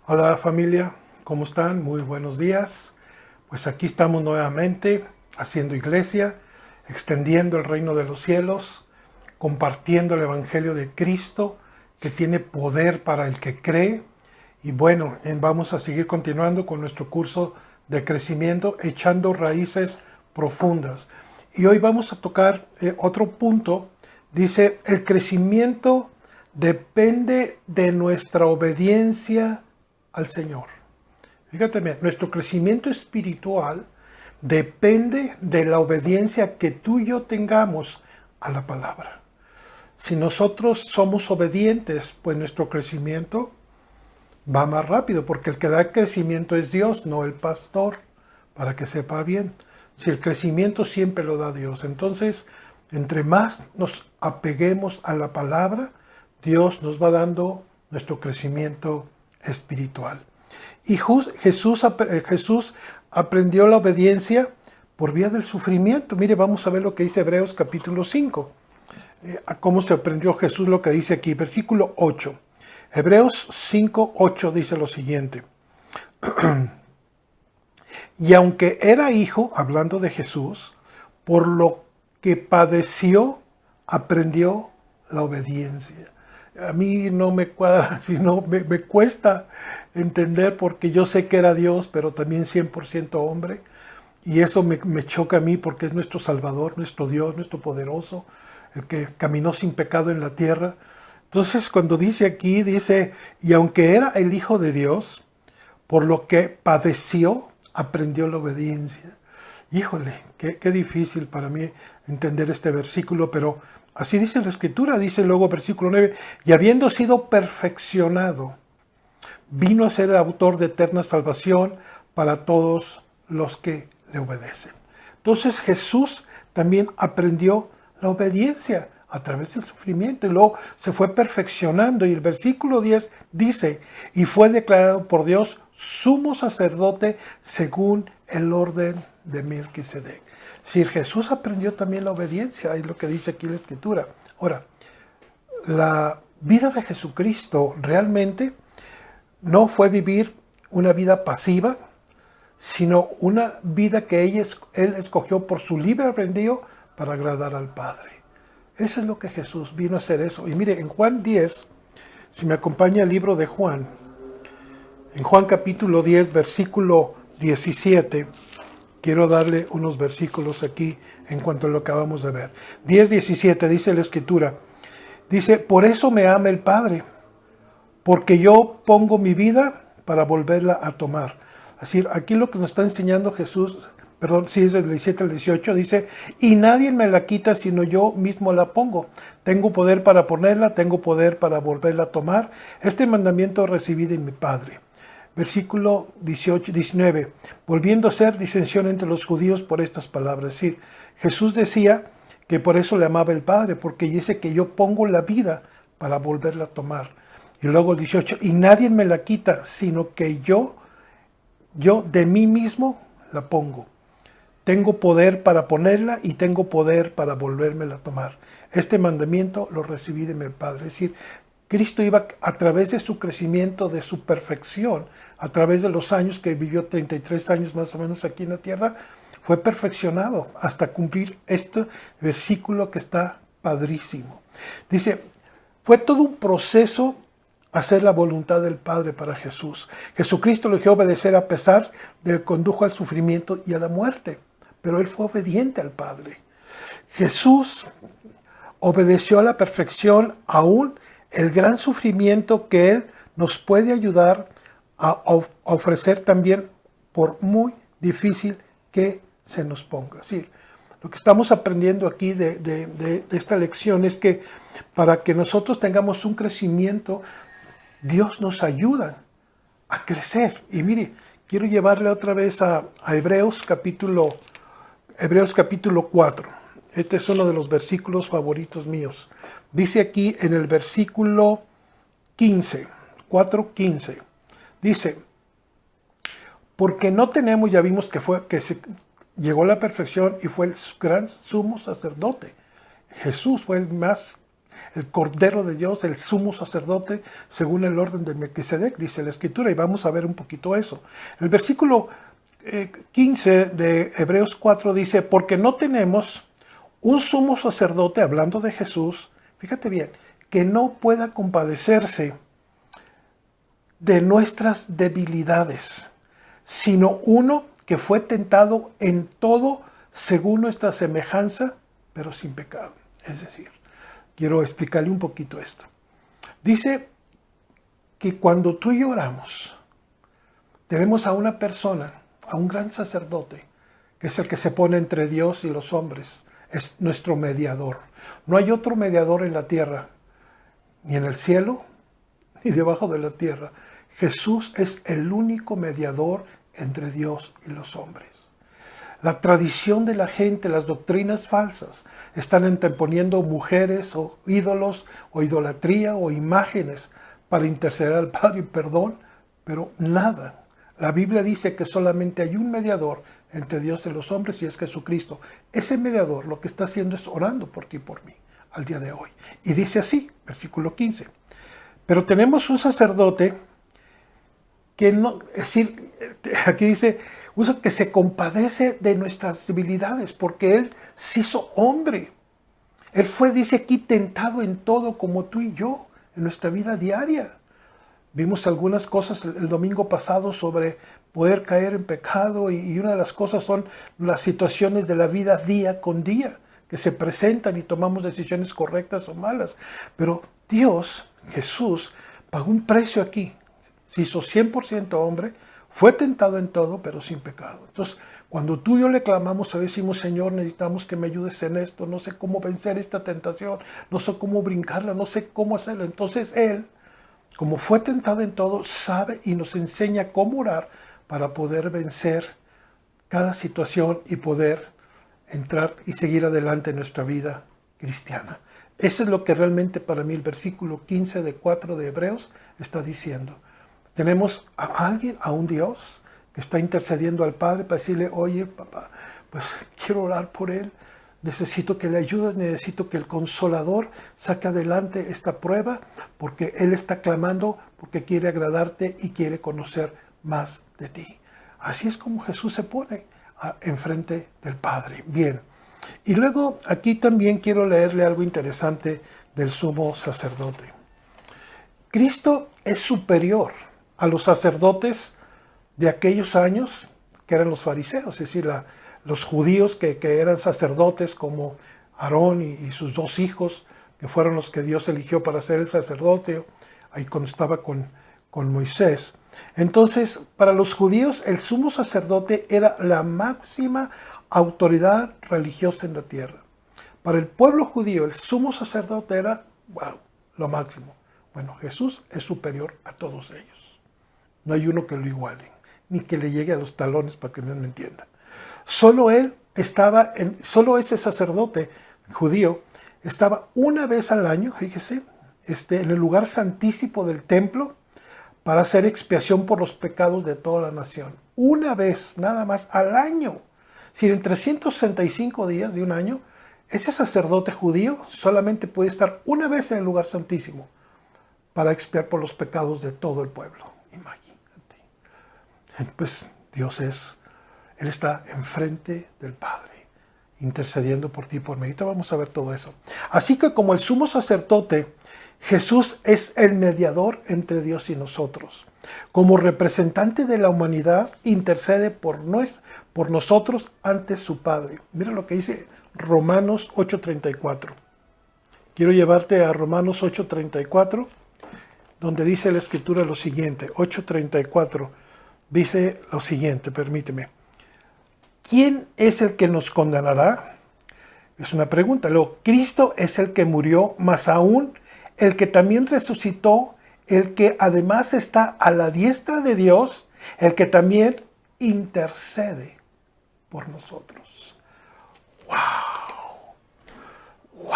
Hola familia, ¿cómo están? Muy buenos días. Pues aquí estamos nuevamente haciendo iglesia, extendiendo el reino de los cielos, compartiendo el Evangelio de Cristo que tiene poder para el que cree. Y bueno, vamos a seguir continuando con nuestro curso de crecimiento, echando raíces profundas. Y hoy vamos a tocar otro punto. Dice, el crecimiento depende de nuestra obediencia al Señor. Fíjate bien, nuestro crecimiento espiritual depende de la obediencia que tú y yo tengamos a la palabra. Si nosotros somos obedientes, pues nuestro crecimiento va más rápido, porque el que da el crecimiento es Dios, no el pastor, para que sepa bien. Si el crecimiento siempre lo da Dios, entonces, entre más nos apeguemos a la palabra, Dios nos va dando nuestro crecimiento espiritual. Y Jesús aprendió la obediencia por vía del sufrimiento. Mire, vamos a ver lo que dice Hebreos capítulo 5. Cómo se aprendió Jesús, lo que dice aquí, versículo 8. Hebreos 5, 8 dice lo siguiente. Y aunque era hijo, hablando de Jesús, por lo que padeció, aprendió la obediencia. A mí no me cuadra, sino me cuesta entender, porque yo sé que era Dios, pero también 100% hombre. Y eso me choca a mí, porque es nuestro Salvador, nuestro Dios, nuestro poderoso, el que caminó sin pecado en la tierra. Entonces, cuando dice aquí, dice, y aunque era el Hijo de Dios, por lo que padeció, aprendió la obediencia. Híjole, qué difícil para mí entender este versículo, pero así dice la Escritura. Dice luego versículo 9, y habiendo sido perfeccionado, vino a ser el autor de eterna salvación para todos los que le obedecen. Entonces Jesús también aprendió la obediencia a través del sufrimiento, y luego se fue perfeccionando. Y el versículo 10 dice, y fue declarado por Dios sumo sacerdote según el orden de Melquisedec. Si Jesús aprendió también la obediencia, es lo que dice aquí la Escritura. Ahora, la vida de Jesucristo realmente no fue vivir una vida pasiva, sino una vida que Él escogió por su libre albedrío para agradar al Padre. Eso es lo que Jesús vino a hacer eso. Y mire, en Juan 10, si me acompaña el libro de Juan, en Juan capítulo 10, versículo 17, quiero darle unos versículos aquí en cuanto a lo que acabamos de ver. 10:17 dice la Escritura, dice, por eso me ama el Padre, porque yo pongo mi vida para volverla a tomar. Así, aquí lo que nos está enseñando Jesús, es del 17 al 18, dice, y nadie me la quita sino yo mismo la pongo. Tengo poder para ponerla, tengo poder para volverla a tomar. Este mandamiento recibí de mi Padre. Versículo 19, volviendo a ser disensión entre los judíos por estas palabras. Es decir, Jesús decía que por eso le amaba el Padre, porque dice que yo pongo la vida para volverla a tomar. Y luego el 18, y nadie me la quita, sino que yo de mí mismo la pongo. Tengo poder para ponerla y tengo poder para volvérmela a tomar. Este mandamiento lo recibí de mi Padre. Es decir, Cristo iba a través de su crecimiento, de su perfección, a través de los años que vivió, 33 años más o menos aquí en la tierra, fue perfeccionado hasta cumplir este versículo que está padrísimo. Dice, fue todo un proceso hacer la voluntad del Padre para Jesús. Jesucristo lo dejó obedecer a pesar de que condujo al sufrimiento y a la muerte, pero Él fue obediente al Padre. Jesús obedeció a la perfección, aún el gran sufrimiento que Él nos puede ayudar a ofrecer también, por muy difícil que se nos ponga. Sí, lo que estamos aprendiendo aquí de esta lección es que para que nosotros tengamos un crecimiento, Dios nos ayuda a crecer. Y mire, quiero llevarle otra vez a Hebreos capítulo 4. Este es uno de los versículos favoritos míos. Dice aquí en el versículo 15, 4:15, dice, porque no tenemos, ya vimos que se llegó a la perfección y fue el gran sumo sacerdote. Jesús fue el Cordero de Dios, el sumo sacerdote, según el orden de Melquisedec, dice la Escritura, y vamos a ver un poquito eso. El versículo 15 de Hebreos 4 dice, porque no tenemos un sumo sacerdote, hablando de Jesús, fíjate bien, que no pueda compadecerse de nuestras debilidades, sino uno que fue tentado en todo según nuestra semejanza, pero sin pecado. Es decir, quiero explicarle un poquito esto. Dice que cuando tú y yo oramos, tenemos a una persona, a un gran sacerdote, que es el que se pone entre Dios y los hombres, es nuestro mediador. No hay otro mediador en la tierra, ni en el cielo, ni debajo de la tierra. Jesús es el único mediador entre Dios y los hombres. La tradición de la gente, las doctrinas falsas, están anteponiendo mujeres o ídolos o idolatría o imágenes para interceder al Padre y perdón, pero nada. La Biblia dice que solamente hay un mediador entre Dios y los hombres y es Jesucristo. Ese mediador lo que está haciendo es orando por ti y por mí al día de hoy. Y dice así, versículo 15. Pero tenemos un sacerdote que no, es decir, aquí dice, usa que se compadece de nuestras debilidades, porque Él se hizo hombre. Él fue, dice aquí, tentado en todo como tú y yo, en nuestra vida diaria. Vimos algunas cosas el domingo pasado sobre poder caer en pecado y una de las cosas son las situaciones de la vida día con día, que se presentan y tomamos decisiones correctas o malas. Pero Dios, Jesús, pagó un precio aquí. Se hizo 100% hombre, fue tentado en todo, pero sin pecado. Entonces, cuando tú y yo le clamamos, a decimos, Señor, necesitamos que me ayudes en esto, no sé cómo vencer esta tentación, no sé cómo brincarla, no sé cómo hacerlo. Entonces Él, como fue tentado en todo, sabe y nos enseña cómo orar para poder vencer cada situación y poder entrar y seguir adelante en nuestra vida cristiana. Eso es lo que realmente para mí el versículo 15 de 4 de Hebreos está diciendo. Tenemos a alguien, a un Dios, que está intercediendo al Padre para decirle, oye, papá, pues quiero orar por él, necesito que le ayudes, necesito que el Consolador saque adelante esta prueba, porque él está clamando, porque quiere agradarte y quiere conocer más de ti. Así es como Jesús se pone enfrente del Padre. Bien, y luego aquí también quiero leerle algo interesante del sumo sacerdote. Cristo es superior a los sacerdotes de aquellos años que eran los fariseos, es decir, los judíos que eran sacerdotes como Aarón y sus dos hijos, que fueron los que Dios eligió para ser el sacerdote, ahí cuando estaba con Moisés. Entonces, para los judíos, el sumo sacerdote era la máxima autoridad religiosa en la tierra. Para el pueblo judío, el sumo sacerdote era, wow, lo máximo. Bueno, Jesús es superior a todos ellos. No hay uno que lo iguale, ni que le llegue a los talones para que no me entienda. Solo solo ese sacerdote judío estaba una vez al año, fíjese, en el lugar santísimo del templo para hacer expiación por los pecados de toda la nación. Una vez, nada más, al año. Si en 365 días de un año, ese sacerdote judío solamente puede estar una vez en el lugar santísimo para expiar por los pecados de todo el pueblo. Imagínate. Pues Dios Él está enfrente del Padre, intercediendo por ti y por mí. Ahorita vamos a ver todo eso. Así que como el sumo sacerdote, Jesús es el mediador entre Dios y nosotros. Como representante de la humanidad, intercede por nosotros ante su Padre. Mira lo que dice Romanos 8:34. Quiero llevarte a Romanos 8:34, donde dice la Escritura lo siguiente. 8:34 dice lo siguiente, permíteme. ¿Quién es el que nos condenará? Es una pregunta. Luego, Cristo es el que murió, más aún el que también resucitó, el que además está a la diestra de Dios, el que también intercede por nosotros. ¡Wow! ¡Wow!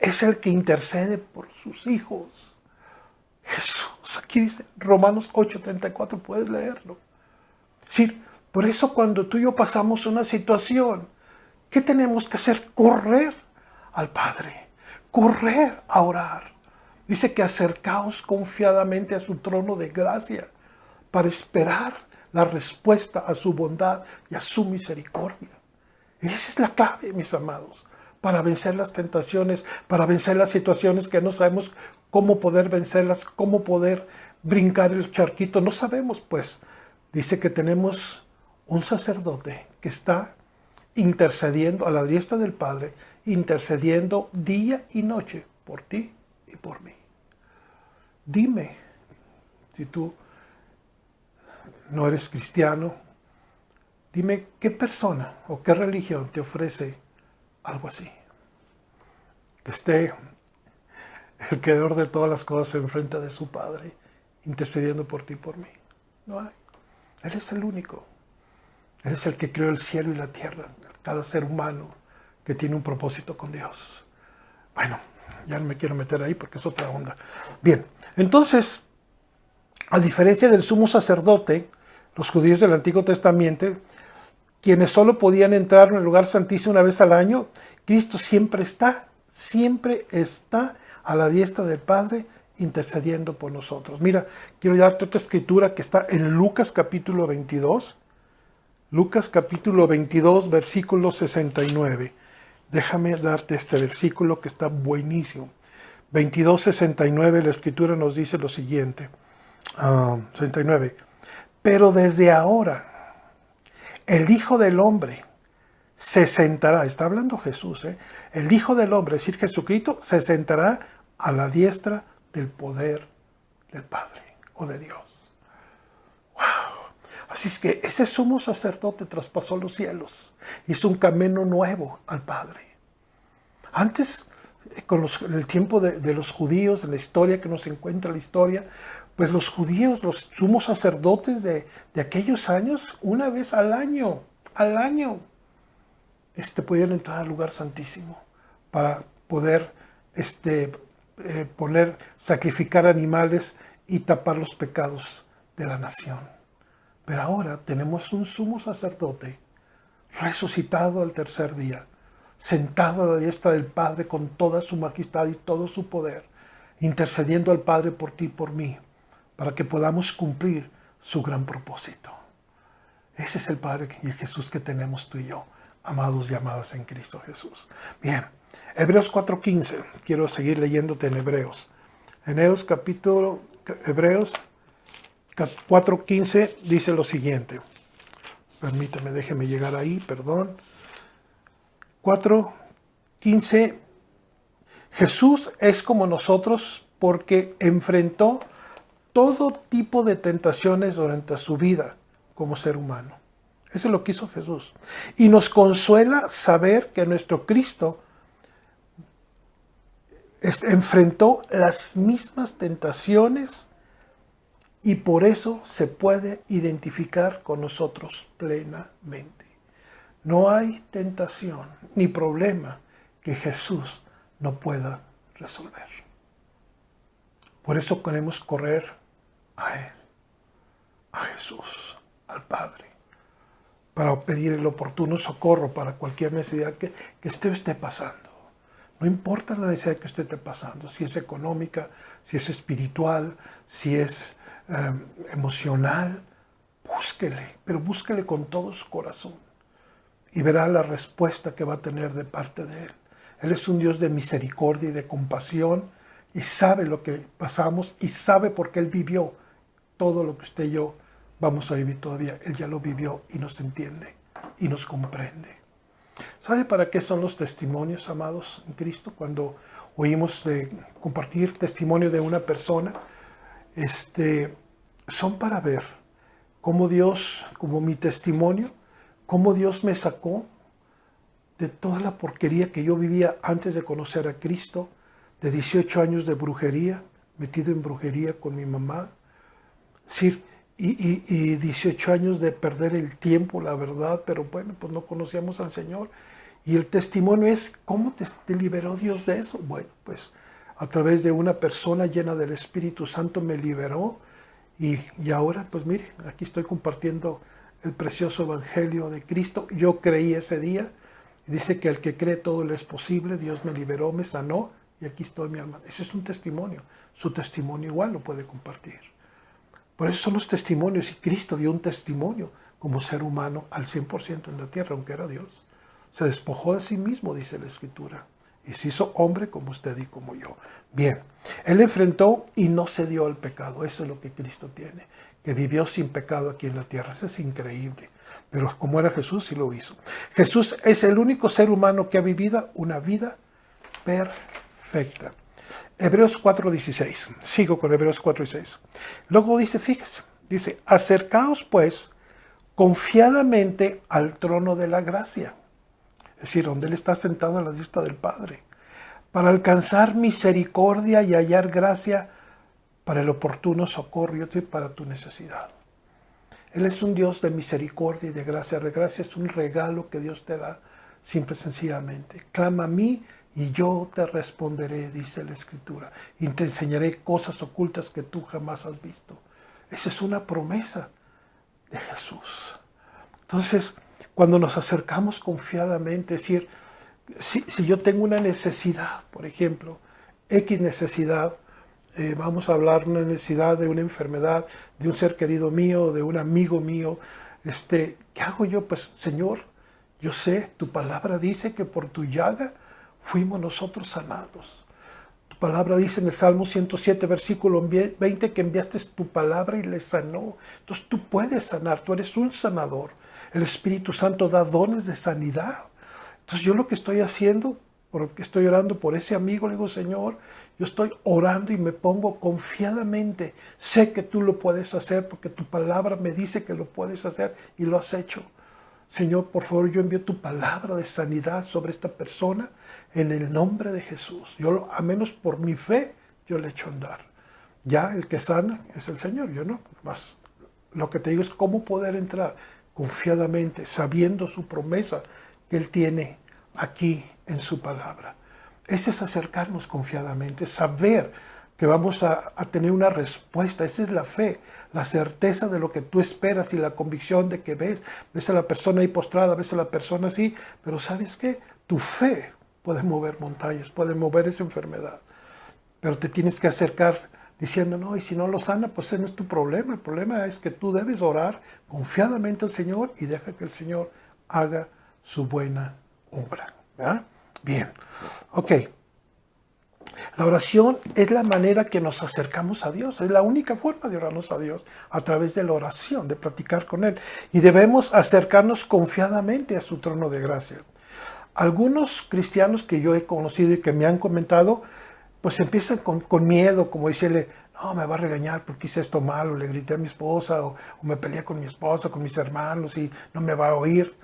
Es el que intercede por sus hijos. Jesús, aquí dice Romanos 8:34, puedes leerlo. Sí, por eso cuando tú y yo pasamos una situación, ¿qué tenemos que hacer? Correr al Padre. correr a orar. Dice que acercaos confiadamente a su trono de gracia para esperar la respuesta a su bondad y a su misericordia. Esa es la clave, mis amados, para vencer las tentaciones, para vencer las situaciones que no sabemos cómo poder vencerlas, cómo poder brincar el charquito. No sabemos, pues. Dice que tenemos un sacerdote que está intercediendo a la diestra del Padre, intercediendo día y noche por ti y por mí. Dime, si tú no eres cristiano, dime qué persona o qué religión te ofrece algo así. Que esté el creador de todas las cosas enfrente de su Padre, intercediendo por ti y por mí. No hay. Él es el único. Él es el que creó el cielo y la tierra, cada ser humano que tiene un propósito con Dios. Bueno, ya no me quiero meter ahí porque es otra onda. Bien, entonces, a diferencia del sumo sacerdote, los judíos del Antiguo Testamento, quienes solo podían entrar en el lugar santísimo una vez al año, Cristo siempre está a la diestra del Padre intercediendo por nosotros. Mira, quiero darte otra escritura que está en Lucas capítulo 22. Lucas capítulo 22, versículo 69. Déjame darte este versículo que está buenísimo. 22, 69, la escritura nos dice lo siguiente. 69. Pero desde ahora, el Hijo del Hombre se sentará, está hablando Jesús, el Hijo del Hombre, es decir, Jesucristo, se sentará a la diestra del poder del Padre o de Dios. ¡Wow! Así es que ese sumo sacerdote traspasó los cielos, hizo un camino nuevo al Padre. Antes, en el tiempo de los judíos, en la historia que nos encuentra la historia, pues los judíos, los sumos sacerdotes de aquellos años, una vez al año, podían entrar al lugar santísimo para poder sacrificar animales y tapar los pecados de la nación. Pero ahora tenemos un sumo sacerdote resucitado al tercer día, sentado a la diestra del Padre con toda su majestad y todo su poder, intercediendo al Padre por ti y por mí, para que podamos cumplir su gran propósito. Ese es el Padre y el Jesús que tenemos tú y yo, amados y amadas en Cristo Jesús. Bien, Hebreos 4:15, quiero seguir leyéndote en Hebreos. Hebreos 4:15 dice lo siguiente. Permítame, déjeme llegar ahí, perdón. 4:15. Jesús es como nosotros porque enfrentó todo tipo de tentaciones durante su vida como ser humano. Eso es lo que hizo Jesús. Y nos consuela saber que nuestro Cristo enfrentó las mismas tentaciones y por eso se puede identificar con nosotros plenamente. No hay tentación ni problema que Jesús no pueda resolver. Por eso queremos correr a Él, a Jesús, al Padre, para pedir el oportuno socorro para cualquier necesidad que usted esté pasando. No importa la necesidad que usted esté pasando, si es económica, si es espiritual, si es emocional, búsquele, pero búsquele con todo su corazón y verá la respuesta que va a tener de parte de Él. Él es un Dios de misericordia y de compasión y sabe lo que pasamos y sabe por qué Él vivió todo lo que usted y yo vamos a vivir todavía. Él ya lo vivió y nos entiende y nos comprende. ¿Sabe para qué son los testimonios, amados en Cristo? Cuando oímos de compartir testimonio de una persona, son para ver cómo Dios, como mi testimonio, cómo Dios me sacó de toda la porquería que yo vivía antes de conocer a Cristo, de 18 años de brujería, metido en brujería con mi mamá, sí, y 18 años de perder el tiempo, la verdad, pero bueno, pues no conocíamos al Señor. Y el testimonio es, ¿cómo te liberó Dios de eso? Bueno, pues a través de una persona llena del Espíritu Santo me liberó y ahora, pues mire, aquí estoy compartiendo el precioso Evangelio de Cristo. Yo creí ese día, dice que al que cree todo le es posible, Dios me liberó, me sanó y aquí estoy, mi hermano. Ese es un testimonio. Su testimonio igual lo puede compartir. Por eso son los testimonios, y Cristo dio un testimonio como ser humano al 100% en la tierra, aunque era Dios. Se despojó de sí mismo, dice la Escritura, y se hizo hombre como usted y como yo. Bien, Él enfrentó y no cedió al pecado. Eso es lo que Cristo tiene, que vivió sin pecado aquí en la tierra. Eso es increíble. Pero como era Jesús, sí lo hizo. Jesús es el único ser humano que ha vivido una vida perfecta. Hebreos 4:16. Sigo con Hebreos 4:16. Luego dice, fíjese, dice, acercaos pues confiadamente al trono de la gracia. Es decir, donde Él está sentado a la diestra del Padre, para alcanzar misericordia y hallar gracia para el oportuno socorro y para tu necesidad. Él es un Dios de misericordia y de gracia. La gracia es un regalo que Dios te da, simple y sencillamente. Clama a mí y yo te responderé, dice la Escritura, y te enseñaré cosas ocultas que tú jamás has visto. Esa es una promesa de Jesús. Entonces, cuando nos acercamos confiadamente, es decir, si yo tengo una necesidad, por ejemplo, X necesidad, vamos a hablar de una necesidad de una enfermedad, de un ser querido mío, de un amigo mío, ¿qué hago yo? Pues, Señor, yo sé, tu palabra dice que por tu llaga fuimos nosotros sanados. Tu palabra dice en el Salmo 107, versículo 20, que enviaste tu palabra y le sanó. Entonces tú puedes sanar, tú eres un sanador. El Espíritu Santo da dones de sanidad. Entonces yo lo que estoy haciendo, porque estoy orando por ese amigo, le digo, Señor, yo estoy orando y me pongo confiadamente. Sé que tú lo puedes hacer porque tu palabra me dice que lo puedes hacer y lo has hecho. Señor, por favor, yo envío tu palabra de sanidad sobre esta persona en el nombre de Jesús. Yo, a menos por mi fe, yo le echo a andar. Ya el que sana es el Señor, yo no. Más lo que te digo es cómo poder entrar confiadamente, sabiendo su promesa que Él tiene aquí en su palabra. Ese es acercarnos confiadamente, saber que vamos a tener una respuesta. Esa es la fe, la certeza de lo que tú esperas y la convicción de que ves a la persona ahí postrada, ves a la persona así, pero ¿sabes qué? Tu fe puede mover montañas, puede mover esa enfermedad, pero te tienes que acercar diciendo, no, y si no lo sana, pues ese no es tu problema. El problema es que tú debes orar confiadamente al Señor y deja que el Señor haga su buena obra. ¿Verdad? Bien, ok. La oración es la manera que nos acercamos a Dios, es la única forma de orarnos a Dios, a través de la oración, de platicar con Él. Y debemos acercarnos confiadamente a su trono de gracia. Algunos cristianos que yo he conocido y que me han comentado, pues empiezan con miedo, como decirle, no, me va a regañar porque hice esto mal, o le grité a mi esposa, o me peleé con mi esposa, con mis hermanos, y no me va a oír.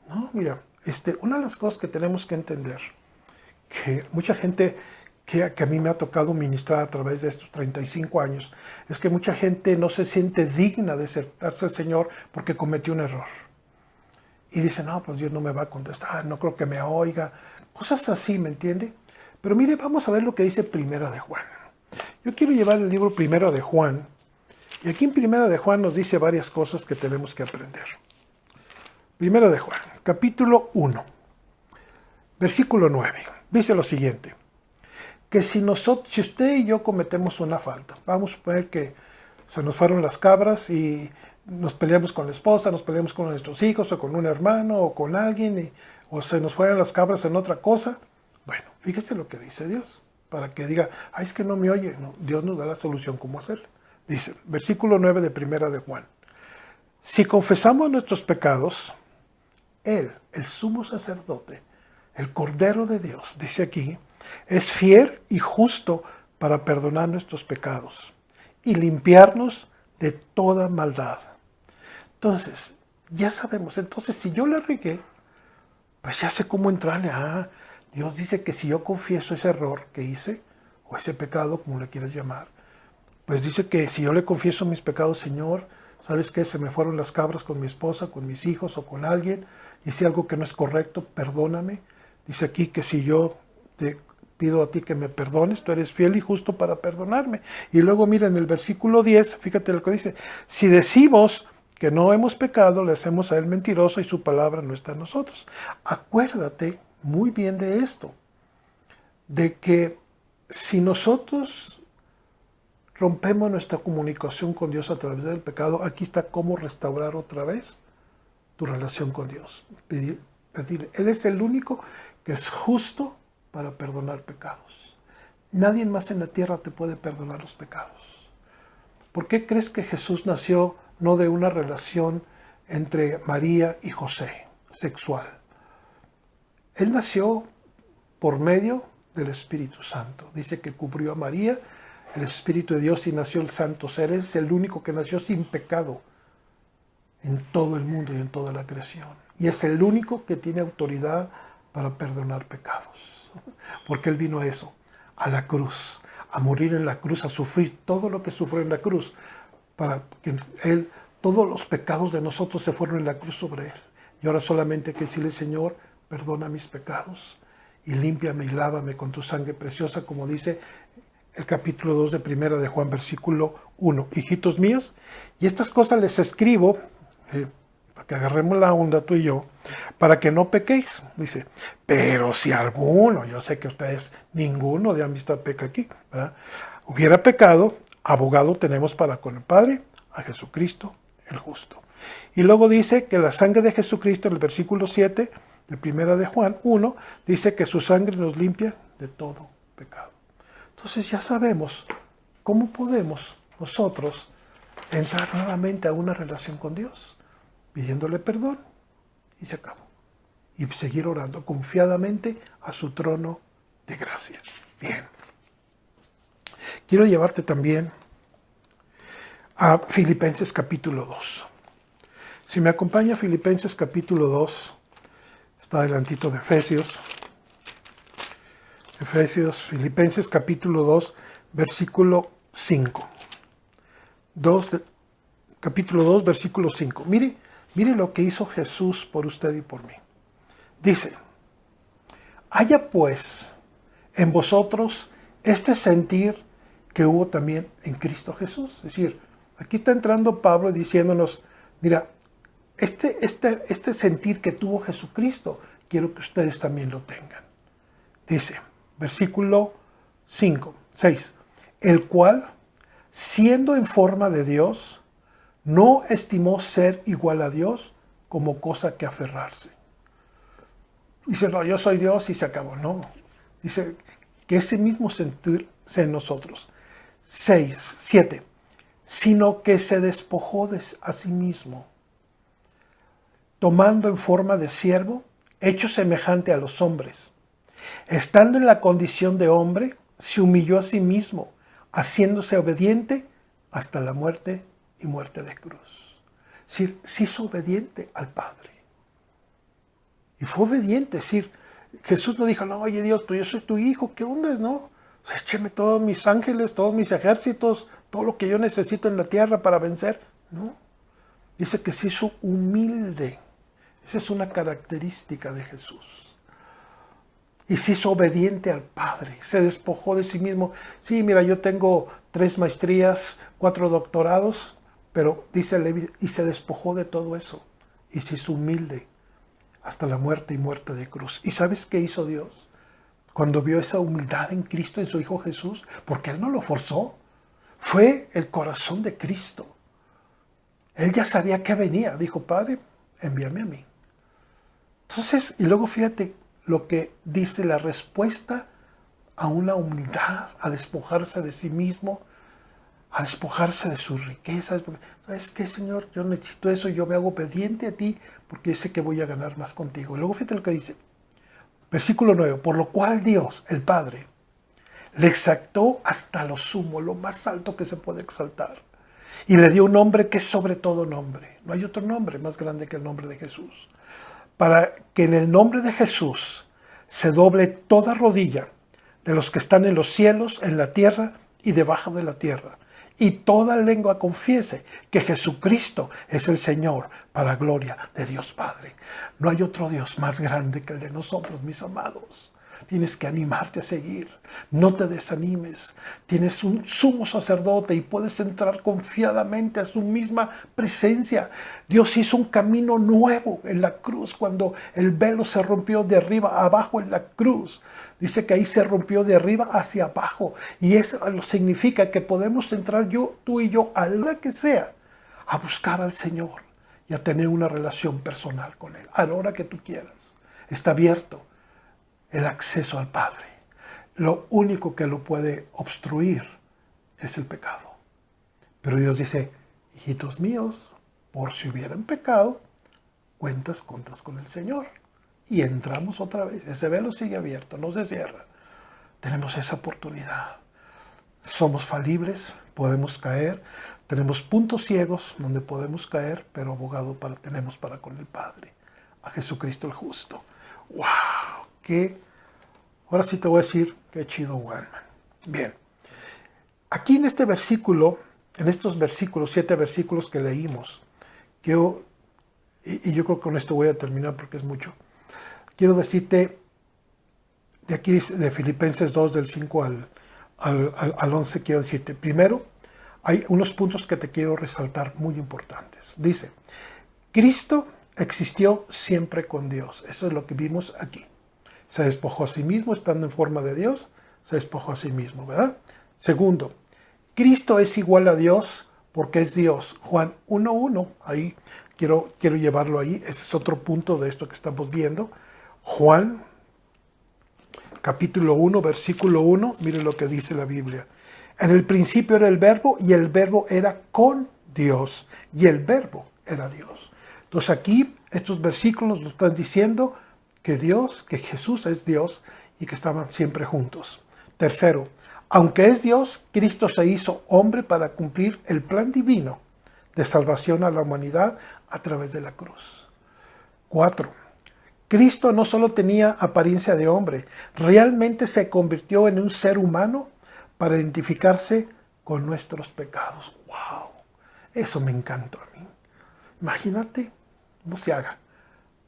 No, mira, una de las cosas que tenemos que entender, que mucha gente que a mí me ha tocado ministrar a través de estos 35 años, es que mucha gente no se siente digna de acercarse al Señor porque cometió un error. Y dice, no, pues Dios no me va a contestar, no creo que me oiga. Cosas así, ¿me entiende? Pero mire, vamos a ver lo que dice Primera de Juan. Yo quiero llevar el libro Primera de Juan. Y aquí en Primera de Juan nos dice varias cosas que tenemos que aprender. Primera de Juan, capítulo 1, versículo 9. Dice lo siguiente. Que si usted y yo cometemos una falta, vamos a suponer que se nos fueron las cabras y nos peleamos con la esposa, nos peleamos con nuestros hijos o con un hermano o con alguien, o se nos fueron las cabras en otra cosa. Bueno, fíjese lo que dice Dios, para que diga, ay, es que no me oye. No, Dios nos da la solución cómo hacerlo. Dice, versículo 9 de Primera de Juan. Si confesamos nuestros pecados, Él, el sumo sacerdote, el Cordero de Dios, dice aquí, es fiel y justo para perdonar nuestros pecados y limpiarnos de toda maldad. Entonces, ya sabemos, entonces si yo la regué, pues ya sé cómo entrarle. Dios dice que si yo confieso ese error que hice, o ese pecado, como le quieras llamar, pues dice que si yo le confieso mis pecados, Señor, ¿sabes qué? Se me fueron las cabras con mi esposa, con mis hijos o con alguien, hice algo que no es correcto, perdóname. Dice aquí que si yo te pido a ti que me perdones, tú eres fiel y justo para perdonarme. Y luego mira en el versículo 10, fíjate lo que dice, si decimos que no hemos pecado, le hacemos a él mentiroso y su palabra no está en nosotros. Acuérdate muy bien de esto, de que si nosotros rompemos nuestra comunicación con Dios a través del pecado, aquí está cómo restaurar otra vez tu relación con Dios. Pedirle. Él es el único que es justo para perdonar pecados. Nadie más en la tierra te puede perdonar los pecados. ¿Por qué crees que Jesús nació no de una relación entre María y José, sexual? Él nació por medio del Espíritu Santo. Dice que cubrió a María, el Espíritu de Dios, y nació el Santo Ser. Es el único que nació sin pecado en todo el mundo y en toda la creación. Y es el único que tiene autoridad para perdonar pecados. Porque Él vino a eso, a la cruz, a morir en la cruz, a sufrir todo lo que sufrió en la cruz, para que Él, todos los pecados de nosotros se fueron en la cruz sobre Él. Y ahora solamente hay que decirle: Señor, perdona mis pecados y límpiame y lávame con tu sangre preciosa, como dice el capítulo 2 de Primera de Juan, versículo 1. Hijitos míos, y estas cosas les escribo, para que agarremos la onda tú y yo, para que no pequéis. Dice, pero si alguno, yo sé que ustedes, ninguno de amistad peca aquí, ¿verdad?, hubiera pecado, abogado tenemos para con el Padre, a Jesucristo el justo. Y luego dice que la sangre de Jesucristo, en el versículo 7 de Primera de Juan 1, dice que su sangre nos limpia de todo pecado. Entonces ya sabemos cómo podemos nosotros entrar nuevamente a una relación con Dios, pidiéndole perdón, y se acabó. Y seguir orando confiadamente a su trono de gracia. Bien. Quiero llevarte también a Filipenses capítulo 2. Si me acompaña Filipenses capítulo 2, está adelantito de Efesios. Filipenses capítulo 2, versículo 5. Capítulo 2, versículo 5. Mire lo que hizo Jesús por usted y por mí. Dice, haya pues en vosotros este sentir que hubo también en Cristo Jesús. Es decir, aquí está entrando Pablo diciéndonos, mira, este sentir que tuvo Jesucristo, quiero que ustedes también lo tengan. Dice, versículo 6, el cual, siendo en forma de Dios, no estimó ser igual a Dios como cosa que aferrarse. Dice, no, yo soy Dios y se acabó. No, dice que ese mismo sentir sea en nosotros. 7, sino que se despojó a sí mismo, tomando en forma de siervo, hecho semejante a los hombres. Estando en la condición de hombre, se humilló a sí mismo, haciéndose obediente hasta la muerte y muerte de cruz. Es decir, se hizo obediente al Padre. Y fue obediente, es decir, Jesús no dijo, no, oye Dios, yo soy tu hijo, ¿qué onda, no? O sea, écheme todos mis ángeles, todos mis ejércitos, todo lo que yo necesito en la tierra para vencer. No, dice que se hizo humilde. Esa es una característica de Jesús. Y se hizo obediente al Padre, se despojó de sí mismo. Sí, mira, yo tengo 3 maestrías, 4 doctorados, pero dice Levi, y se despojó de todo eso. Y se hizo humilde hasta la muerte y muerte de cruz. ¿Y sabes qué hizo Dios? Cuando vio esa humildad en Cristo, en su Hijo Jesús, porque Él no lo forzó, fue el corazón de Cristo. Él ya sabía que venía, dijo, Padre, envíame a mí. Entonces, y luego fíjate lo que dice la respuesta a una humildad, a despojarse de sí mismo, a despojarse de sus riquezas. ¿Sabes qué, Señor? Yo necesito eso, yo me hago obediente a ti porque sé que voy a ganar más contigo. Y luego fíjate lo que dice. Versículo 9. Por lo cual Dios, el Padre, le exaltó hasta lo sumo, lo más alto que se puede exaltar. Y le dio un nombre que es sobre todo nombre. No hay otro nombre más grande que el nombre de Jesús. Para que en el nombre de Jesús se doble toda rodilla de los que están en los cielos, en la tierra y debajo de la tierra. Y toda lengua confiese que Jesucristo es el Señor, para gloria de Dios Padre. No hay otro Dios más grande que el de nosotros, mis amados. Tienes que animarte a seguir. No te desanimes. Tienes un sumo sacerdote y puedes entrar confiadamente a su misma presencia. Dios hizo un camino nuevo en la cruz cuando el velo se rompió de arriba a abajo en la cruz. Dice que ahí se rompió de arriba hacia abajo. Y eso significa que podemos entrar tú y yo, a la que sea, a buscar al Señor y a tener una relación personal con Él. A la hora que tú quieras. Está abierto el acceso al Padre. Lo único que lo puede obstruir es el pecado. Pero Dios dice, hijitos míos, por si hubieran pecado, cuentas con el Señor. Y entramos otra vez. Ese velo sigue abierto, no se cierra. Tenemos esa oportunidad. Somos falibles, podemos caer. Tenemos puntos ciegos donde podemos caer, pero abogado tenemos para con el Padre. A Jesucristo el justo. ¡Wow! Ahora sí te voy a decir qué chido, Walman. Bien. Aquí en este versículo, en estos versículos, 7 versículos que leímos, y yo creo que con esto voy a terminar porque es mucho. Quiero decirte, de aquí de Filipenses 2, del 5 al 11, quiero decirte, primero, hay unos puntos que te quiero resaltar muy importantes. Dice, Cristo existió siempre con Dios. Eso es lo que vimos aquí. Se despojó a sí mismo, estando en forma de Dios, se despojó a sí mismo, ¿verdad? Segundo, Cristo es igual a Dios porque es Dios. Juan 1:1, ahí quiero llevarlo ahí. Ese es otro punto de esto que estamos viendo. Juan, capítulo 1, versículo 1, mire lo que dice la Biblia. En el principio era el Verbo, y el Verbo era con Dios, y el Verbo era Dios. Entonces aquí, estos versículos nos están diciendo que Jesús es Dios y que estaban siempre juntos. Tercero, aunque es Dios, Cristo se hizo hombre para cumplir el plan divino de salvación a la humanidad a través de la cruz. 4. Cristo no solo tenía apariencia de hombre, realmente se convirtió en un ser humano para identificarse con nuestros pecados. ¡Wow! Eso me encantó a mí. Imagínate, no se haga,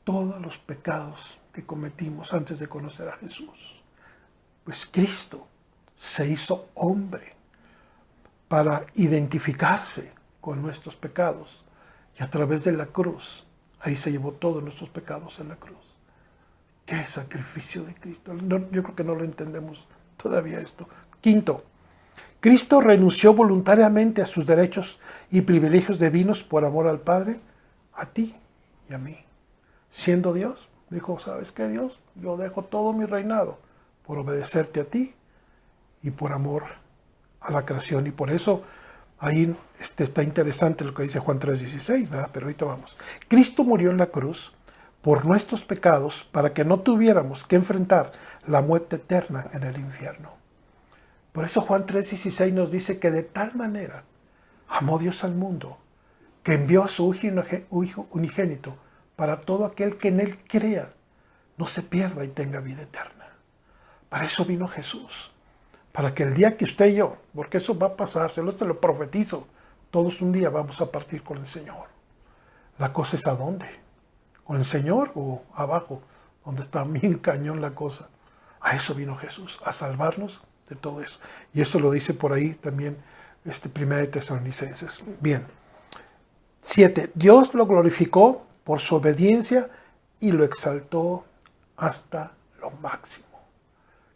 todos los pecados que cometimos antes de conocer a Jesús. Pues Cristo se hizo hombre para identificarse con nuestros pecados. Y a través de la cruz, ahí se llevó todos nuestros pecados en la cruz. ¡Qué sacrificio de Cristo! Yo creo que no lo entendemos todavía esto. Quinto, Cristo renunció voluntariamente a sus derechos y privilegios divinos por amor al Padre, a ti y a mí. Siendo Dios, dijo, ¿sabes qué, Dios? Yo dejo todo mi reinado por obedecerte a ti y por amor a la creación. Y por eso ahí está interesante lo que dice Juan 3:16, ¿verdad? Pero ahorita vamos. Cristo murió en la cruz por nuestros pecados para que no tuviéramos que enfrentar la muerte eterna en el infierno. Por eso Juan 3:16 nos dice que de tal manera amó Dios al mundo que envió a su Hijo unigénito para todo aquel que en Él crea, no se pierda y tenga vida eterna. Para eso vino Jesús. Para que el día que usted y yo, porque eso va a pasar, se lo profetizo, todos un día vamos a partir con el Señor. La cosa es ¿a dónde? ¿Con el Señor o abajo? Donde está bien cañón la cosa. A eso vino Jesús, a salvarnos de todo eso. Y eso lo dice por ahí también 1 de Tesalonicenses. Bien. 7. Dios lo glorificó por su obediencia y lo exaltó hasta lo máximo.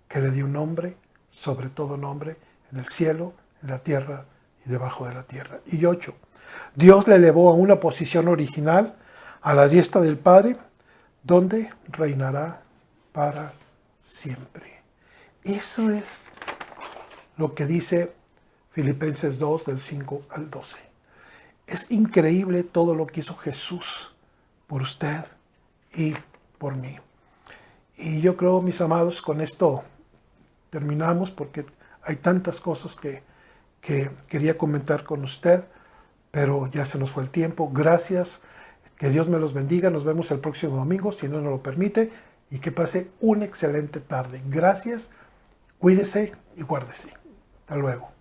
Que le dio un nombre, sobre todo nombre, en el cielo, en la tierra y debajo de la tierra. Y 8. Dios le elevó a una posición original a la diestra del Padre, donde reinará para siempre. Eso es lo que dice Filipenses 2, del 5 al 12. Es increíble todo lo que hizo Jesús por usted y por mí. Y yo creo, mis amados, con esto terminamos porque hay tantas cosas que quería comentar con usted, pero ya se nos fue el tiempo. Gracias, que Dios me los bendiga. Nos vemos el próximo domingo, si no nos lo permite, y que pase una excelente tarde. Gracias, cuídese y guárdese. Hasta luego.